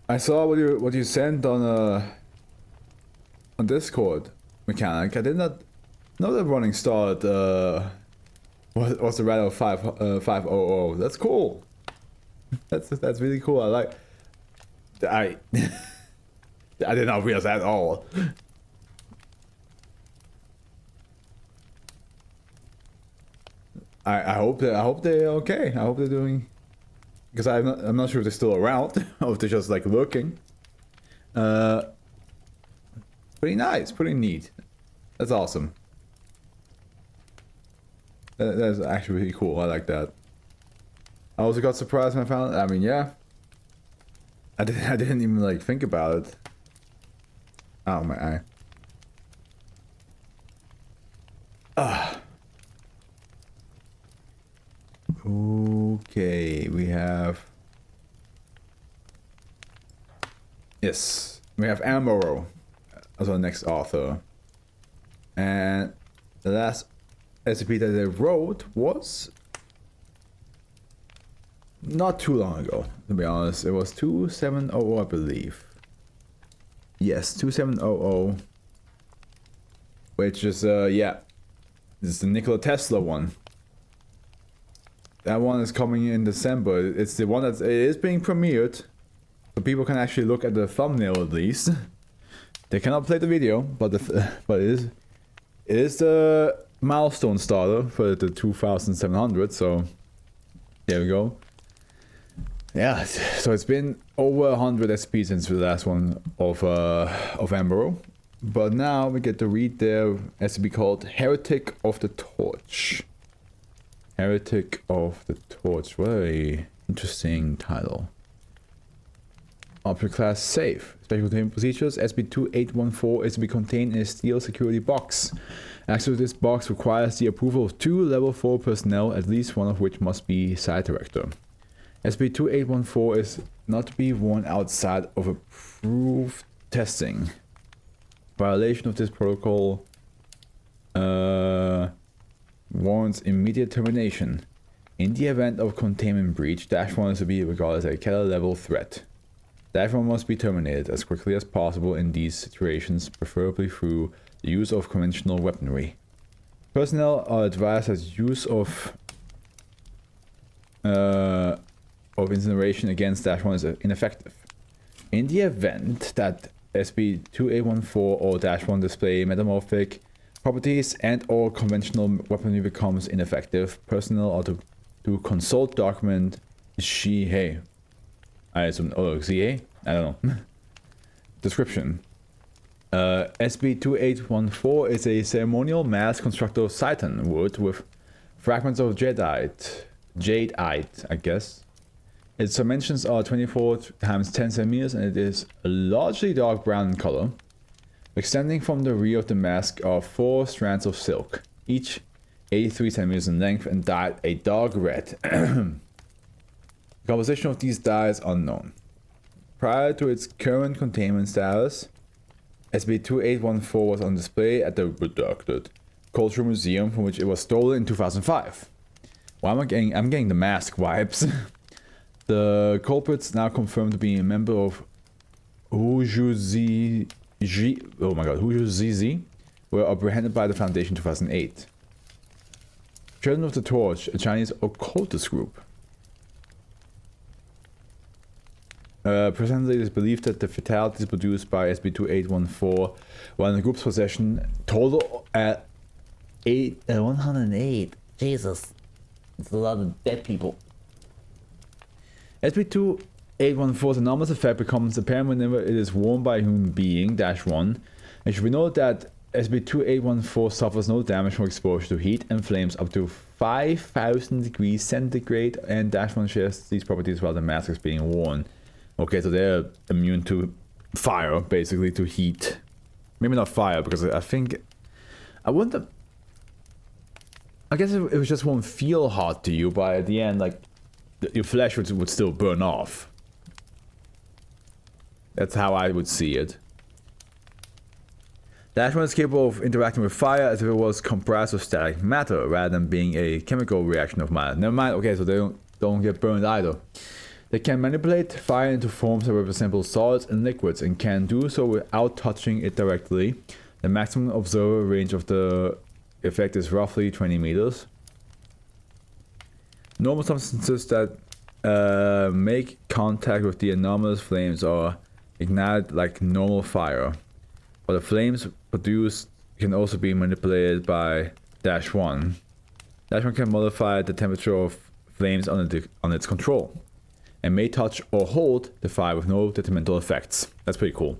I saw what you sent on Discord, mechanic. I did not know that running started. Was the Rattle 500? That's cool. That's really cool. I I did not realize that at all. I hope they're okay. I hope they're doing, because I'm not sure if they're still around or if they're just like lurking. Pretty nice, pretty neat. That's awesome. That's actually really cool. I like that. I also got surprised when I found it. I mean, yeah. I didn't even like think about it. Oh my eye. Okay, we have. Yes, we have Amaro as our next author, and the last SCP that they wrote was not too long ago. To be honest, it was 2700, I believe. Yes, 2700, which is yeah, this is the Nikola Tesla one. That one is coming in December. It's the one that is being premiered, so people can actually look at the thumbnail at least. They cannot play the video, but it is the milestone starter for the 2700. So there we go. Yeah, so it's been over 100 SP since the last one of Amaro, but now we get to read their SCP called Heretic of the Torch. Heretic of the Torch. What a interesting title. Object class safe. Special containment procedures. SCP-2814 is to be contained in a steel security box. Access to this box requires the approval of 2 level 4 personnel, at least one of which must be site director. SCP-2814 is not to be worn outside of approved testing. Violation of this protocol warrants immediate termination. In the event of containment breach, -1 is to be regarded as a Keller level threat. -1 must be terminated as quickly as possible in these situations, preferably through the use of conventional weaponry. Personnel are advised that use of incineration against -1 is ineffective. In the event that SCP-2814 or -1 display metamorphic properties and or conventional weaponry becomes ineffective, personnel are to consult document Hey. I assume, ZA? I don't know. Description. SCP-2814 is a ceremonial mass constructed of Cyton wood with fragments of jadeite, I guess. Its dimensions are 24 times 10 centimeters and it is largely dark brown in color. Extending from the rear of the mask are 4 strands of silk, each 83 centimeters in length and dyed a dark red. The composition of these dyes unknown. Prior to its current containment status, SCP-2814 was on display at the redacted Cultural Museum, from which it was stolen in 2005. Why am I getting? I'm getting the mask vibes. The culprits, now confirmed to be a member of Hujuzi, were apprehended by the Foundation in 2008. Children of the Torch, a Chinese occultist group. Presently, it is believed that the fatalities produced by SCP-2814 while in the group's possession total at 108. Jesus. It's a lot of dead people. SCP-2814's anomalous effect becomes apparent whenever it is worn by a human being, -1. It should be noted that SCP-2814 suffers no damage from exposure to heat and flames up to 5,000 degrees centigrade, and -1 shares these properties while the mask is being worn. Okay, so they're immune to fire, basically, to heat. Maybe not fire, because I think... I wonder... I guess it just won't feel hot to you, but at the end, like, your flesh would still burn off. That's how I would see it. -1 is capable of interacting with fire as if it was compressed or static matter, rather than being a chemical reaction of matter. Never mind, okay, so they don't get burned either. They can manipulate fire into forms that represent both solids and liquids and can do so without touching it directly. The maximum observer range of the effect is roughly 20 meters. Normal substances that make contact with the anomalous flames are ignited like normal fire, but the flames produced can also be manipulated by -1. -1 can modify the temperature of flames on its control, and may touch or hold the fire with no detrimental effects. That's pretty cool.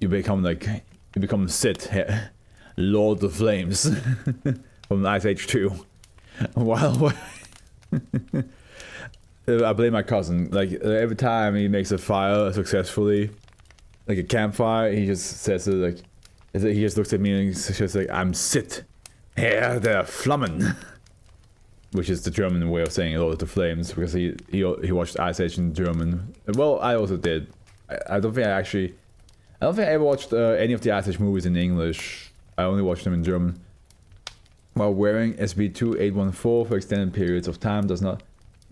You become Sith, Lord of Flames, from Ice Age 2. While I blame my cousin. Like every time he makes a fire successfully, like a campfire, he just says it like, he just looks at me and he's just like, "I'm Sith, Herr der Flammen," which is the German way of saying Lord of the Flames, because he watched Ice Age in German. Well, I also did. I don't think I ever watched any of the Ice Age movies in English. I only watched them in German. While wearing SB2814 for extended periods of time does not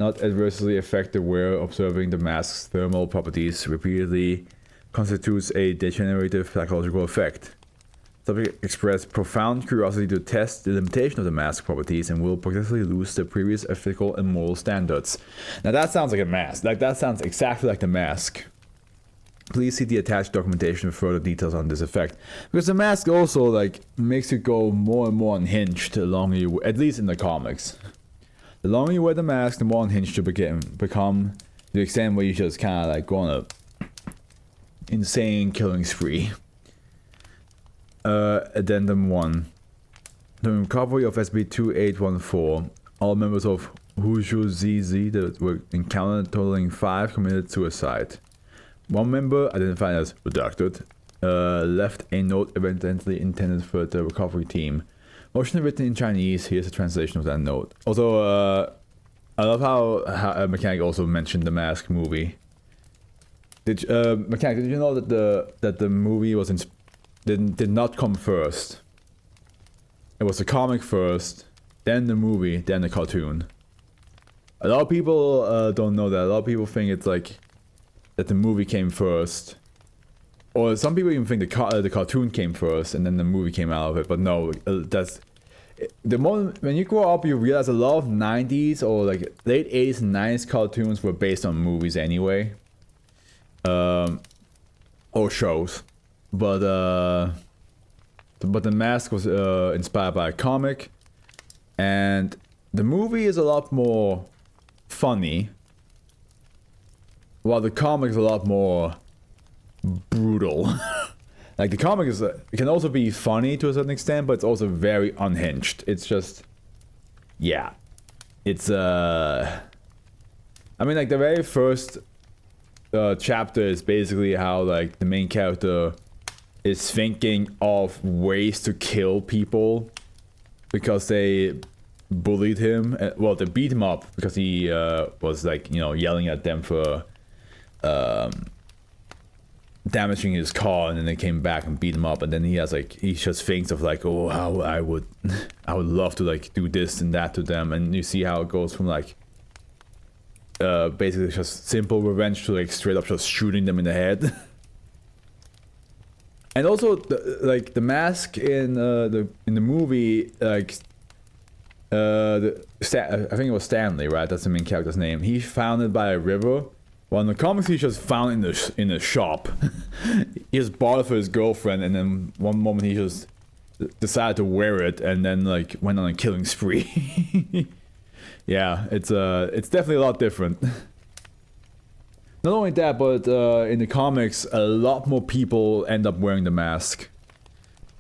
adversely affect the wearer, observing the mask's thermal properties repeatedly constitutes a degenerative psychological effect. Subjects express profound curiosity to test the limitation of the mask properties and will progressively lose their previous ethical and moral standards. Now that sounds like a mask. Like that sounds exactly like the mask. Please see the attached documentation for further details on this effect. Because the mask also like makes you go more and more unhinged the longer you, at least in the comics. The longer you wear the mask, the more unhinged you become to the extent where you just kind of like go on a insane killing spree. Addendum 1. The recovery of SB2814. All members of Huzhu ZZ that were encountered totaling 5 committed suicide. One member, identified as redacted, left a note evidently intended for the recovery team. Mostly written in Chinese, here's a translation of that note. Also, I love how Mechanic also mentioned the Mask movie. Mechanic, did you know that the movie was did not come first? It was the comic first, then the movie, then the cartoon. A lot of people don't know that. A lot of people think it's like that the movie came first, or some people even think the cartoon came first and then the movie came out of it. But no, that's the moment when you grow up, you realize a lot of 90s or like late 80s and 90s cartoons were based on movies anyway, or shows. But the Mask was inspired by a comic, and the movie is a lot more funny, while the comic is a lot more brutal. Like the comic is, it can also be funny to a certain extent, but it's also very unhinged. It's just, yeah, it's I mean, like the very first chapter is basically how like the main character is thinking of ways to kill people because they bullied him. Well, they beat him up because he was like, you know, yelling at them for damaging his car, and then they came back and beat him up, and then he just thinks of like, oh, how I would love to like do this and that to them, and you see how it goes from like basically just simple revenge to like straight up just shooting them in the head. And also like the Mask in the movie, like I think it was Stanley, right? That's the main character's name. He found it by a river. Well, in the comics, he just found it in a shop. He just bought it for his girlfriend, and then one moment he just decided to wear it, and then like went on a killing spree. Yeah, it's definitely a lot different. Not only that, but in the comics, a lot more people end up wearing the mask.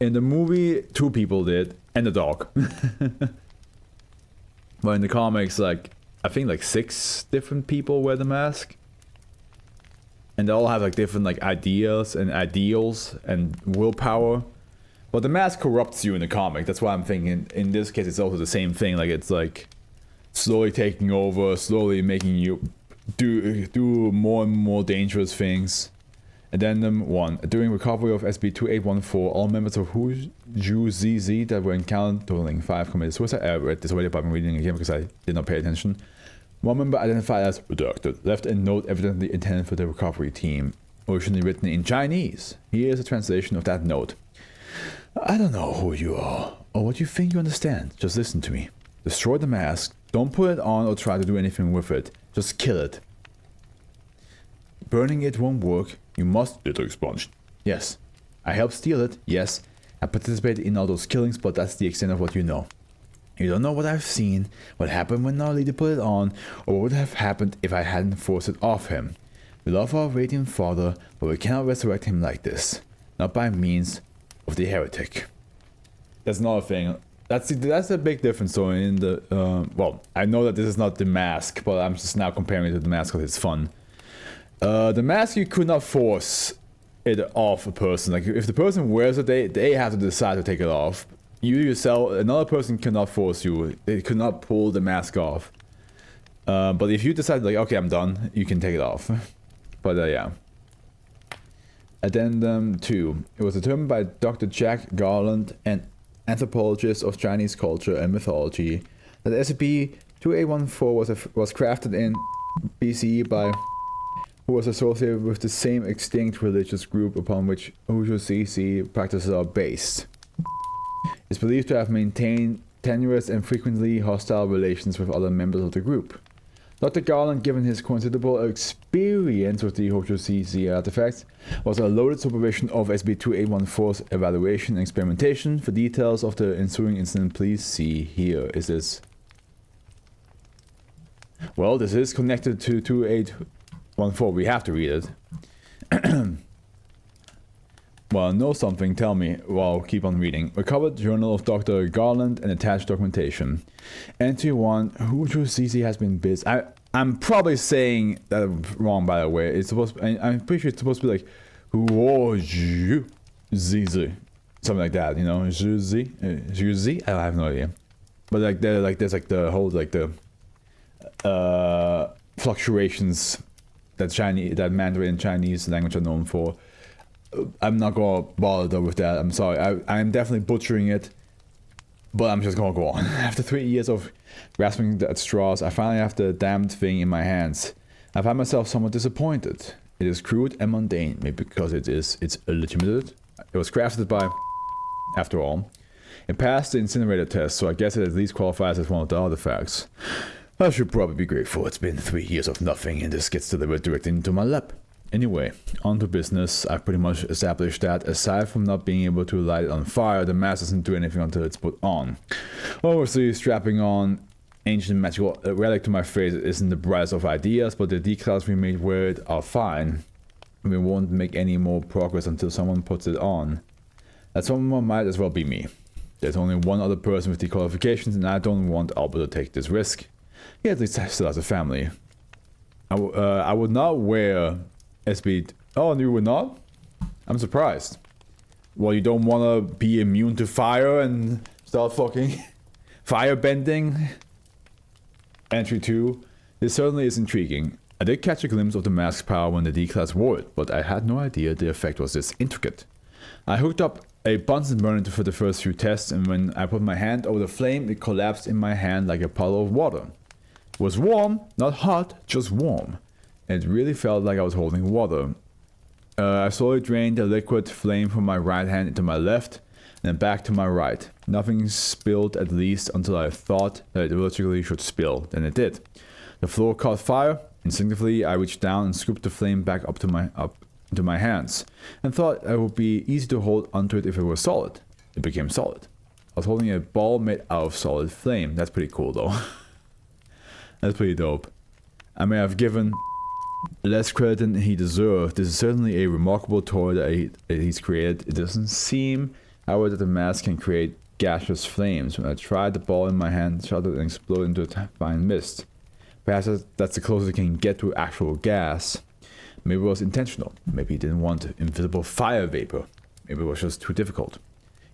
In the movie, 2 people did, and the dog. But in the comics, like I think like 6 different people wear the mask. And they all have like different like ideas and ideals and willpower. But the mask corrupts you in the comic. That's why I'm thinking in this case it's also the same thing. Like it's like slowly taking over, slowly making you do more and more dangerous things. Addendum 1. During recovery of SB2814, all members of Huzhu ZZ that were encountered totaling 5 committed suicide. I read this already, but I'm reading it again because I did not pay attention. One member identified as redacted left a note evidently intended for the recovery team, originally written in Chinese. Here is a translation of that note. I don't know who you are, or what you think you understand. Just listen to me. Destroy the mask. Don't put it on or try to do anything with it. Just kill it. Burning it won't work. You must get expunged. Yes. I helped steal it. Yes. I participated in all those killings, but that's the extent of what you know. You don't know what I've seen, what happened when our leader put it on, or what would have happened if I hadn't forced it off him. We love our radiant father, but we cannot resurrect him like this. Not by means of the heretic. That's another thing. That's a big difference though in the, well, I know that this is not the mask, but I'm just now comparing it to the mask because it's fun. The mask, you could not force it off a person. Like, if the person wears it, they have to decide to take it off. You yourself, another person cannot force you. They could not pull the mask off. But if you decide, like, okay, I'm done, you can take it off. But yeah. Addendum 2. It was determined by Dr. Jack Garland, an anthropologist of Chinese culture and mythology, that SCP-2814 was crafted in BCE by who was associated with the same extinct religious group upon which Hojo-CC practices are based. It's believed to have maintained tenuous and frequently hostile relations with other members of the group. Dr. Garland, given his considerable experience with the Hojo-CC artifacts, was a loaded supervision of SCP-2814's evaluation and experimentation. For details of the ensuing incident, please see here. Is this... Well, this is connected to 2814. We have to read it. Well, know something, tell me. Well, keep on reading. Recovered journal of Dr. Garland and attached documentation. Entry 1, Hojo-CC has been busy. I'm probably saying that wrong, by the way. It's supposed to, I'm pretty sure it's supposed to be like Hojo-CC. Something like that, you know? Juzi? I have no idea. But like there's like the whole like the fluctuations that Mandarin and Chinese language are known for. I'm not gonna bother with that. I'm sorry. I'm definitely butchering it, but I'm just gonna go on. After 3 years of grasping at straws, I finally have the damned thing in my hands. I find myself somewhat disappointed. It is crude and mundane, maybe because it's illegitimate. It was crafted by, after all. It passed the incinerator test, so I guess it at least qualifies as one of the artifacts. I should probably be grateful. It's been 3 years of nothing, and this gets delivered directly into my lap. Anyway, on to business. I've pretty much established that, aside from not being able to light it on fire, the mask doesn't do anything until it's put on. Obviously, strapping on ancient magical relic to my face isn't the brightest of ideas, but the decals we made wear it are fine. We won't make any more progress until someone puts it on. That someone might as well be me. There's only one other person with the qualifications, and I don't want Albert to take this risk. He at least still has a family. I would not wear SB. Oh, you would not? I'm surprised. Well, you don't want to be immune to fire and start fucking firebending? Entry 2. This certainly is intriguing. I did catch a glimpse of the mask's power when the D-Class wore it, but I had no idea the effect was this intricate. I hooked up a Bunsen burner for the first few tests, and when I put my hand over the flame, it collapsed in my hand like a puddle of water. It was warm, not hot, just warm. And it really felt like I was holding water. I slowly drained the liquid flame from my right hand into my left, and then back to my right. Nothing spilled, at least until I thought that it logically should spill. Then it did. The floor caught fire. Instinctively, I reached down and scooped the flame back up into my hands, and thought it would be easy to hold onto it if it were solid. It became solid. I was holding a ball made out of solid flame. That's pretty cool, though. That's pretty dope. I may have given less credit than he deserved. This is certainly a remarkable toy that he's created. It doesn't seem, however, that the mask can create gaseous flames. When I tried, the ball in my hand shuddered and exploded into a fine mist. Perhaps that's the closest it can get to actual gas. Maybe it was intentional. Maybe he didn't want invisible fire vapor. Maybe it was just too difficult.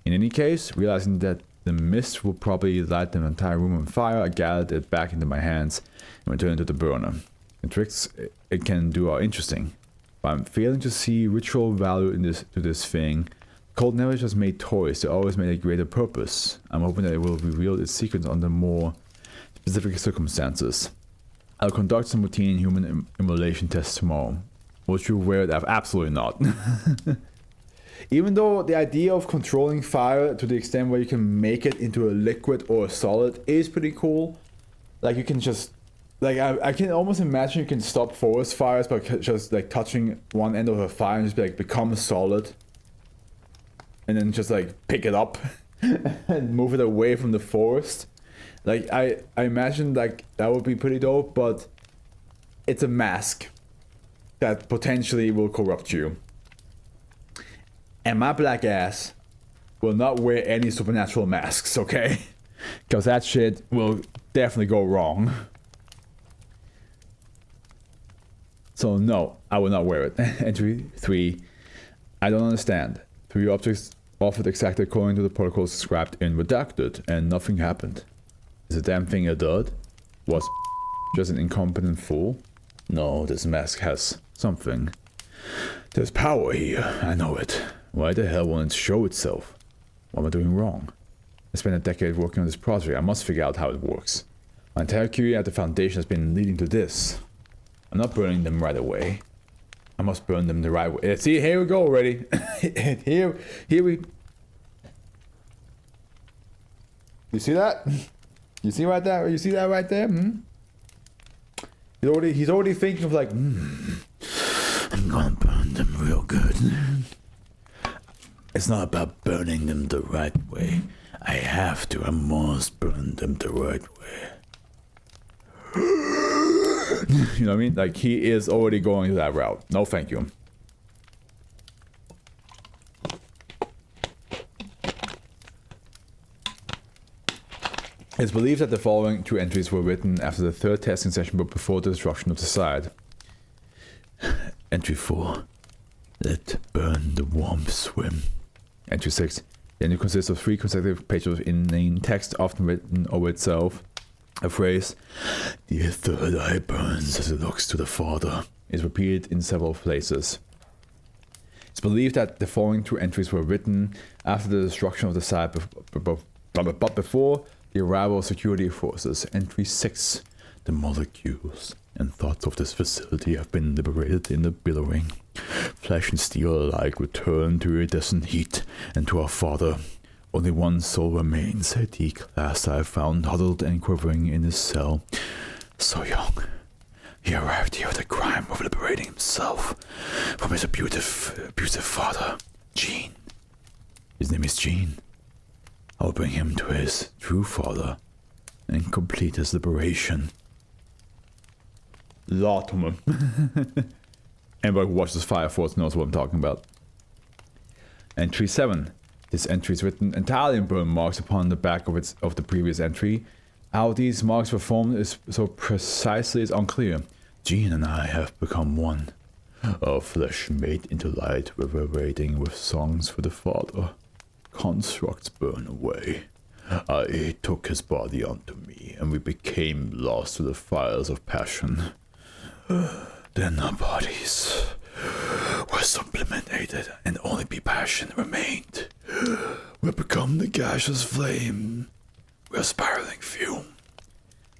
In any case, realizing that the mist would probably light the entire room on fire, I gathered it back into my hands and returned it to the burner. The tricks it can do are interesting, but I'm failing to see ritual value to this thing. Cold never just made toys, they always made a greater purpose. I'm hoping that it will reveal its secrets under more specific circumstances. I'll conduct some routine human immolation tests tomorrow. Would you wear it? Absolutely not. Even though the idea of controlling fire to the extent where you can make it into a liquid or a solid is pretty cool. Like you can just, like I can almost imagine you can stop forest fires by just like touching one end of a fire and just like become a solid. And then just like pick it up and move it away from the forest. Like I imagine like that would be pretty dope, but it's a mask that potentially will corrupt you. And my black ass will not wear any supernatural masks, okay? Because that shit will definitely go wrong. So no, I will not wear it. Entry 3. I don't understand. 3 objects offered exactly according to the protocols described in Redacted, and nothing happened. Is the damn thing a dud? Was just an incompetent fool? No, this mask has something. There's power here, I know it. Why the hell won't it show itself? What am I doing wrong? I spent a decade working on this project. I must figure out how it works. My entire career at the Foundation has been leading to this. I'm not burning them right away. I must burn them the right way. See, here we go already. here we... You see that? You see right there? You see that right there? He's already thinking of like, I'm gonna burn them real good. It's not about burning them the right way. I must burn them the right way. You know what I mean? Like, he is already going that route. No thank you. It's believed that the following 2 entries were written after the 3rd testing session but before the destruction of the site. Entry 4. Let burn the warmth swim. Entry 6. The entry consists of 3 consecutive pages of inane text, often written over itself. A phrase, "The third eye burns as it looks to the Father," is repeated in several places. It's believed that the following 2 entries were written after the destruction of the site but before the arrival of security forces. Entry 6. The molecules and thoughts of this facility have been liberated in the billowing. Flesh and steel alike return to iridescent heat, and to our Father. Only one soul remains, a D-class I found huddled and quivering in his cell. So young. He arrived here with the crime of liberating himself from his abusive father, Gene. His name is Gene. I will bring him to his true father and complete his liberation. Latoman. Anybody who watches Fire Force knows what I'm talking about. Entry 7. This entry is written entirely in burn marks upon the back of the previous entry. How these marks were formed is so precisely is unclear. Gene and I have become one. Our flesh made into light, reverberating with songs for the Father. Constructs burn away. I took his body onto me, and we became lost to the fires of passion. Then our bodies were sublimated, and only be passion remained. We become the gaseous flame. We are spiraling fume.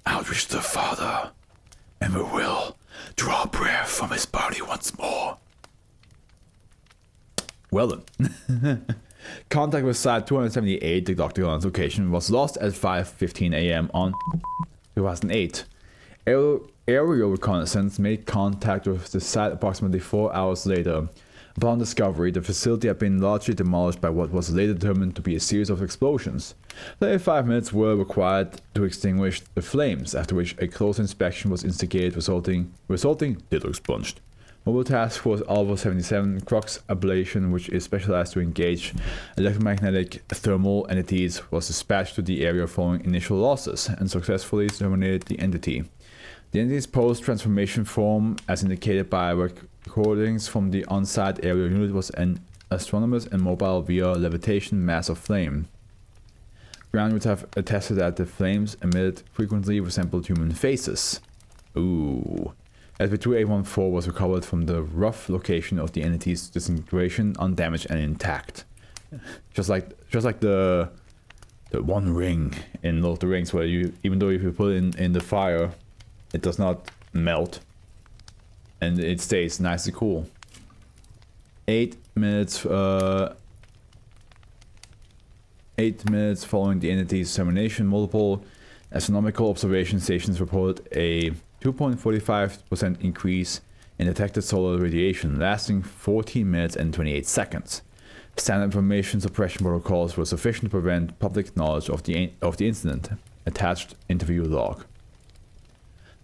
Outreach the Father, and we will draw breath from his body once more. Well then. Contact with Site 278, the Octagon's location, was lost at 5:15 a.m. on 2008. Aerial reconnaissance made contact with the site approximately 4 hours later. Upon discovery, the facility had been largely demolished by what was later determined to be a series of explosions. 35 minutes were required to extinguish the flames, after which a close inspection was instigated, resulting ditto expunged. Mobile Task Force Alpha 77 Crux Ablation, which is specialized to engage electromagnetic thermal entities, was dispatched to the area following initial losses and successfully terminated the entity. The entity's post-transformation form, as indicated by recordings from the on-site aerial unit, was an astronomous and mobile via levitation mass of flame. Ground would have attested that the flames emitted frequently resembled human faces. Ooh. SB2814 was recovered from the rough location of the entity's disintegration, undamaged and intact. Just like the one ring in Lord of the Rings, where you, even though if you put it in the fire, it does not melt. And it stays nice and cool. 8 minutes 8 minutes following the entity's termination, multiple astronomical observation stations reported a 2.45% increase in detected solar radiation, lasting 14 minutes and 28 seconds. Standard information suppression protocols were sufficient to prevent public knowledge of the incident. Attached interview log.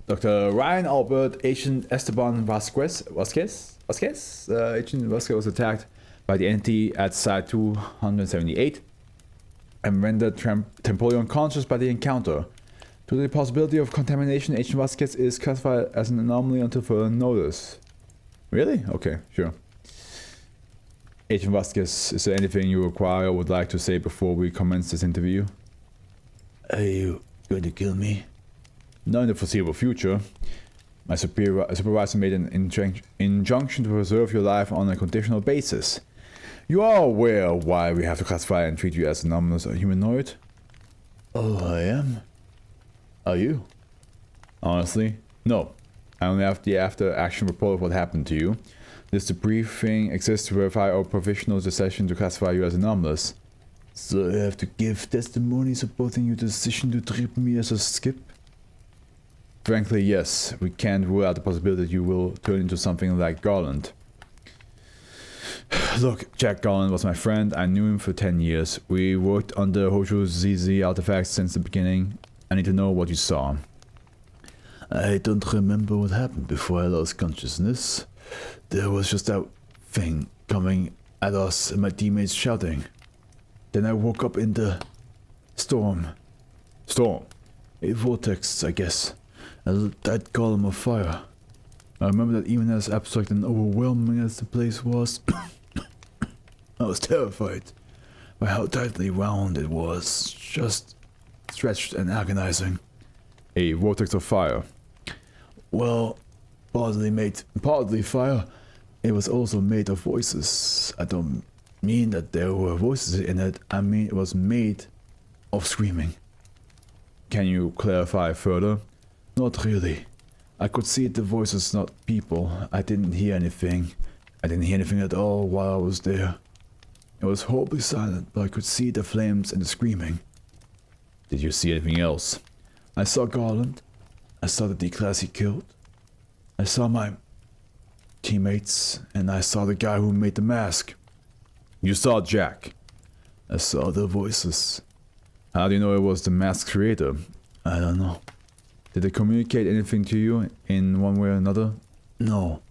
Dr. Ryan Albert, Agent Esteban Vasquez, Agent Vasquez was attacked by the entity at Site 278 and rendered temporarily unconscious by the encounter. Due to the possibility of contamination, Agent Vasquez is classified as an anomaly until further notice. Really? Okay, sure. Agent Vasquez, is there anything you require or would like to say before we commence this interview? Are you going to kill me? Not in the foreseeable future. My supervisor made an injunction to preserve your life on a conditional basis. You are aware why we have to classify and treat you as anomalous or humanoid? Oh, I am? Are you? Honestly, no. I only have the after-action report of what happened to you. This debriefing exists to verify our provisional decision to classify you as anomalous. So I have to give testimony supporting your decision to treat me as a skip? Frankly, yes. We can't rule out the possibility that you will turn into something like Garland. Look, Jack Garland was my friend. I knew him for 10 years. We worked on the Hojo ZZ artifacts since the beginning. I need to know what you saw. I don't remember what happened before I lost consciousness. There was just that thing coming at us and my teammates shouting. Then I woke up in the storm. Storm? A vortex, I guess. That column of fire. I remember that even as abstract and overwhelming as the place was, I was terrified by how tightly wound it was, just stretched and agonizing. A vortex of fire? Well, partly fire. It was also made of voices. I don't mean that there were voices in it, I mean it was made of screaming. Can you clarify further? Not really. I could see the voices, not people. I didn't hear anything. I didn't hear anything at all while I was there. It was horribly silent, but I could see the flames and the screaming. Did you see anything else? I saw Garland. I saw the D-Class he killed. I saw my teammates, and I saw the guy who made the mask. You saw Jack? I saw the voices. How do you know it was the mask's creator? I don't know. Did they communicate anything to you in one way or another? No,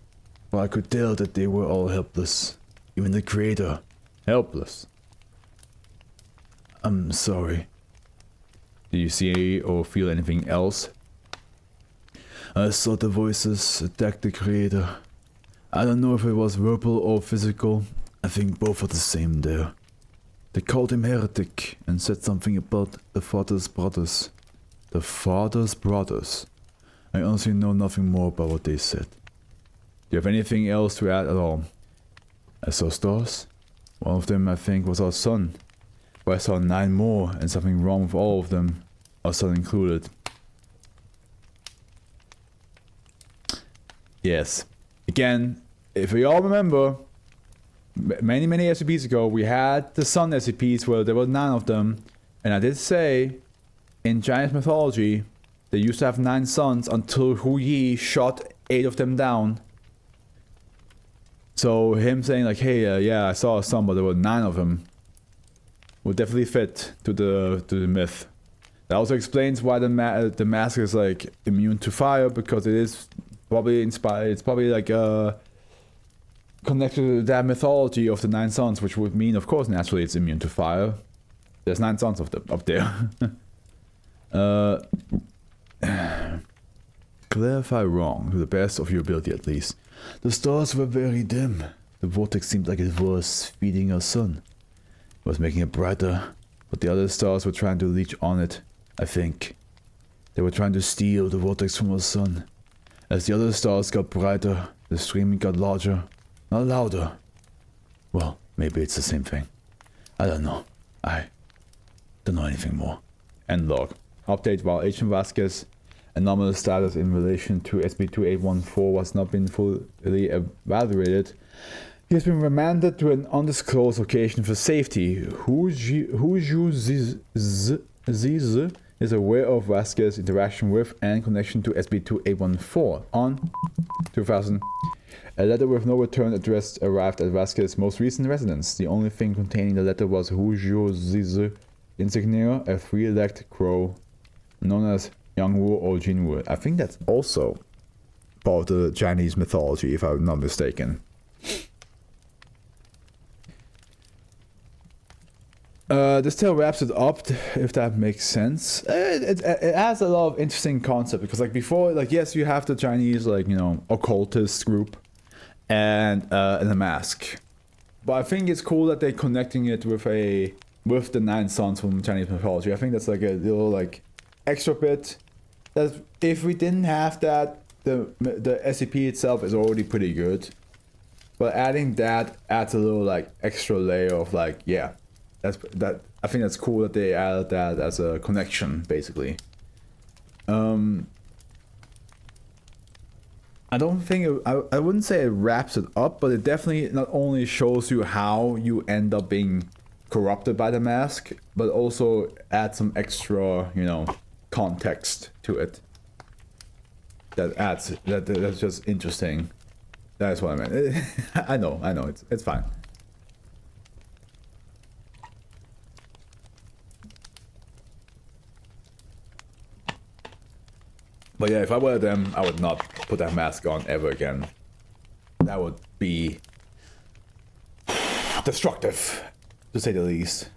but I could tell that they were all helpless. Even the creator. Helpless? I'm sorry. Did you see or feel anything else? I saw the voices attack the creator. I don't know if it was verbal or physical. I think both are the same there. They called him Heretic and said something about the Father's brothers. The Father's brothers? I honestly know nothing more about what they said. Do you have anything else to add at all? I saw stars. One of them, I think, was our sun. But I saw 9 more, and something wrong with all of them, our sun included. Yes. Again, if we all remember, many SCPs ago, we had the sun SCPs where there were 9 of them. And I did say, in Chinese mythology, they used to have 9 suns until Hu Yi shot 8 of them down. So him saying like, hey, yeah, I saw a sun, but there were 9 of them, would definitely fit to the myth. That also explains why the mask is like immune to fire, because it is probably inspired. It's probably like connected to that mythology of the 9 suns, which would mean, of course, naturally it's immune to fire. There's 9 suns of them up there. Clarify wrong, to the best of your ability at least. The stars were very dim. The vortex seemed like it was feeding our sun. It was making it brighter, but the other stars were trying to leech on it, I think. They were trying to steal the vortex from our sun. As the other stars got brighter, the screaming got larger, not louder. Well, maybe it's the same thing. I don't know. I don't know anything more. End log. Update: while Agent Vasquez anomalous status in relation to SB2814 has not been fully evaluated. He has been remanded to an undisclosed location for safety. Hu Zize is aware of Vasquez's interaction with and connection to SB2814 on 2000. A letter with no return address arrived at Vasquez's most recent residence. The only thing containing the letter was Hu Zize insignia, a three-legged crow known as Yangwu or Jinwu. I think that's also part of the Chinese mythology, if I'm not mistaken. This tale wraps it up, if that makes sense. It has a lot of interesting concept because, like, before, like, yes, you have the Chinese, like, you know, occultist group and a mask, but I think it's cool that they're connecting it with the 9 sons from Chinese mythology. I think that's like a little like extra bit. That if we didn't have that, the SCP itself is already pretty good, but adding that adds a little like extra layer of like, yeah. That I think that's cool that they added that as a connection, basically. I don't think I wouldn't say it wraps it up, but it definitely not only shows you how you end up being corrupted by the mask, but also adds some extra, you know, context to it. That's just interesting. That's what I meant. I know, it's fine. But yeah, if I were them, I would not put that mask on ever again. That would be destructive, to say the least.